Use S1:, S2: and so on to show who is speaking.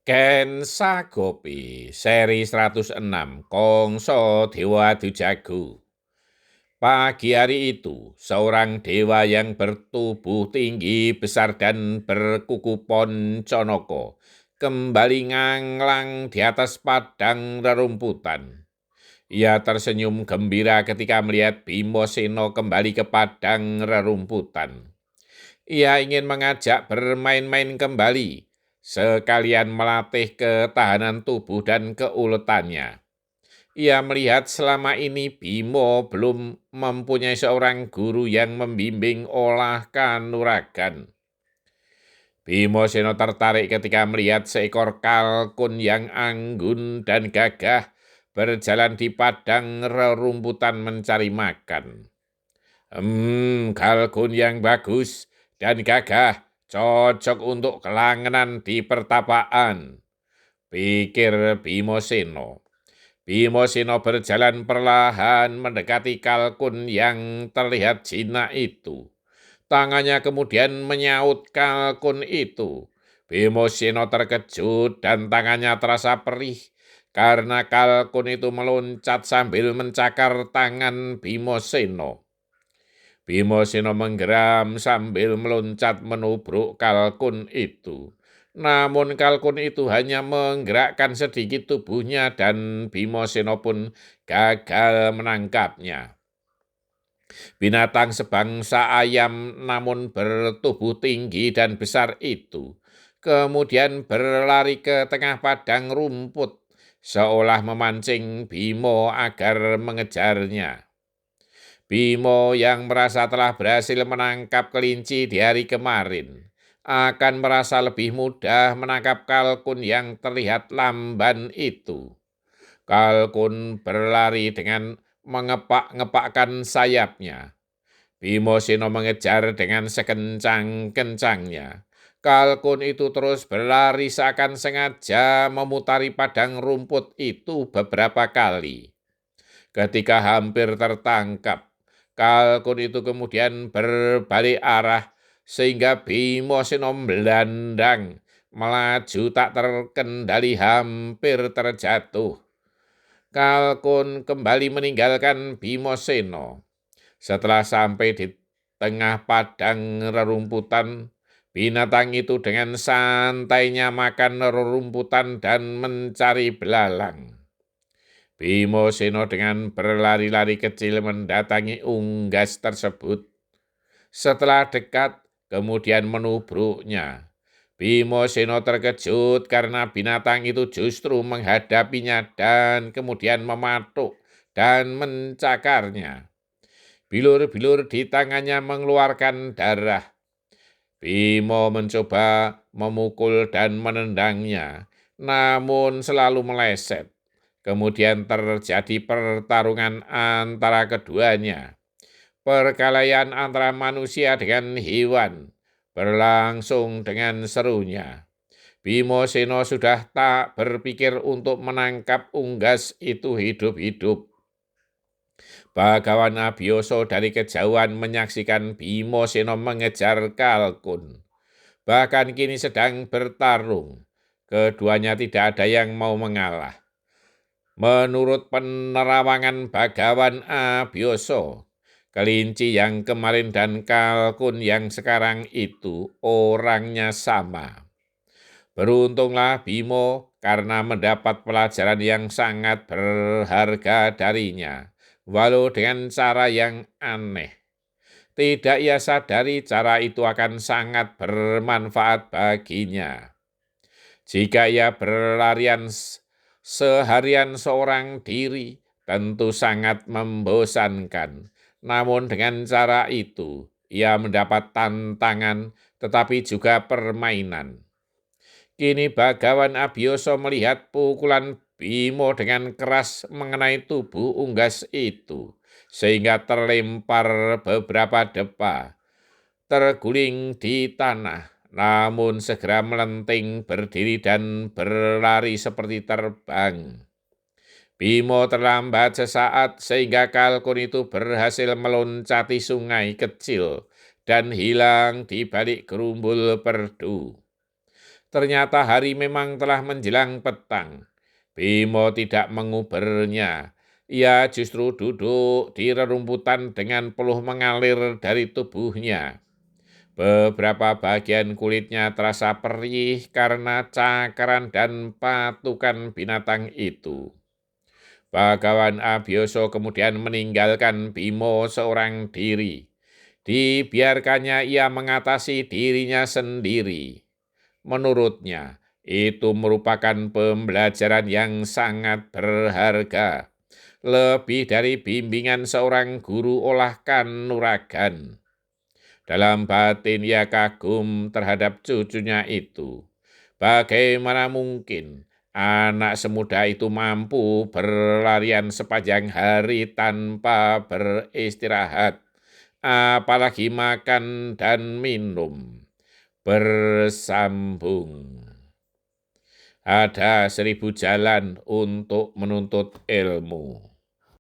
S1: Ken Sagopi, seri 106, Kongso Dewa Dujago. Pagi hari itu, seorang dewa yang bertubuh tinggi, besar dan berkuku Ponconoko kembali nganglang di atas padang rerumputan. Ia tersenyum gembira ketika melihat Bimoseno kembali ke padang rerumputan. Ia ingin mengajak bermain-main kembali, sekalian melatih ketahanan tubuh dan keuletannya. Ia melihat selama ini Bimo belum mempunyai seorang guru yang membimbing olah kanuragan. Bimoseno tertarik ketika melihat seekor kalkun yang anggun dan gagah berjalan di padang rerumputan mencari makan. Kalkun yang bagus dan gagah cocok untuk kelangenan di pertapaan, pikir Bimoseno. Bimoseno berjalan perlahan mendekati kalkun yang terlihat jinak itu. Tangannya kemudian menyaut kalkun itu. Bimoseno terkejut dan tangannya terasa perih karena kalkun itu meloncat sambil mencakar tangan Bimoseno. Bimoseno menggeram sambil meloncat menubruk kalkun itu. Namun kalkun itu hanya menggerakkan sedikit tubuhnya dan Bimoseno pun gagal menangkapnya. Binatang sebangsa ayam namun bertubuh tinggi dan besar itu kemudian berlari ke tengah padang rumput seolah memancing Bimo agar mengejarnya. Bimo yang merasa telah berhasil menangkap kelinci di hari kemarin akan merasa lebih mudah menangkap kalkun yang terlihat lamban itu. Kalkun berlari dengan mengepak-ngepakkan sayapnya. Bimoseno mengejar dengan sekencang-kencangnya. Kalkun itu terus berlari seakan sengaja memutari padang rumput itu beberapa kali. Ketika hampir tertangkap, kalkun itu kemudian berbalik arah sehingga Bimoseno melandang, melaju tak terkendali hampir terjatuh. Kalkun kembali meninggalkan Bimoseno. Setelah sampai di tengah padang rerumputan, binatang itu dengan santainya makan rerumputan dan mencari belalang. Bimoseno dengan berlari-lari kecil mendatangi unggas tersebut. Setelah dekat, kemudian menubruknya. Bimoseno terkejut karena binatang itu justru menghadapinya dan kemudian mematuk dan mencakarnya. Bilur-bilur di tangannya mengeluarkan darah. Bimo mencoba memukul dan menendangnya, namun selalu meleset. Kemudian terjadi pertarungan antara keduanya. Perkelahian antara manusia dengan hewan berlangsung dengan serunya. Bimoseno sudah tak berpikir untuk menangkap unggas itu hidup-hidup. Bagawan Abioso dari kejauhan menyaksikan Bimoseno mengejar kalkun. Bahkan kini sedang bertarung. Keduanya tidak ada yang mau mengalah. Menurut penerawangan Bagawan Abioso, kelinci yang kemarin dan kalkun yang sekarang itu orangnya sama. Beruntunglah Bimo karena mendapat pelajaran yang sangat berharga darinya, walau dengan cara yang aneh. Tidak ia sadari cara itu akan sangat bermanfaat baginya. Jika ia berlarian seharian seorang diri, tentu sangat membosankan. Namun dengan cara itu, ia mendapat tantangan tetapi juga permainan. Kini Bagawan Abioso melihat pukulan Bimo dengan keras mengenai tubuh unggas itu, sehingga terlempar beberapa depa, terguling di tanah, namun segera melenting berdiri dan berlari seperti terbang. Bimo terlambat sesaat sehingga kalkun itu berhasil meloncati sungai kecil dan hilang di balik gerumbul perdu. Ternyata hari memang telah menjelang petang. Bimo tidak mengubernya. Ia justru duduk di rerumputan dengan peluh mengalir dari tubuhnya. Beberapa bagian kulitnya terasa perih karena cakaran dan patukan binatang itu. Bagawan Abioso kemudian meninggalkan Bimo seorang diri. Dibiarkannya ia mengatasi dirinya sendiri. Menurutnya, itu merupakan pembelajaran yang sangat berharga, lebih dari bimbingan seorang guru olah kanuragan. Dalam batin ia kagum terhadap cucunya itu. Bagaimana mungkin anak semuda itu mampu berlarian sepanjang hari tanpa beristirahat, apalagi makan dan minum bersambung. Ada 1000 jalan untuk menuntut ilmu.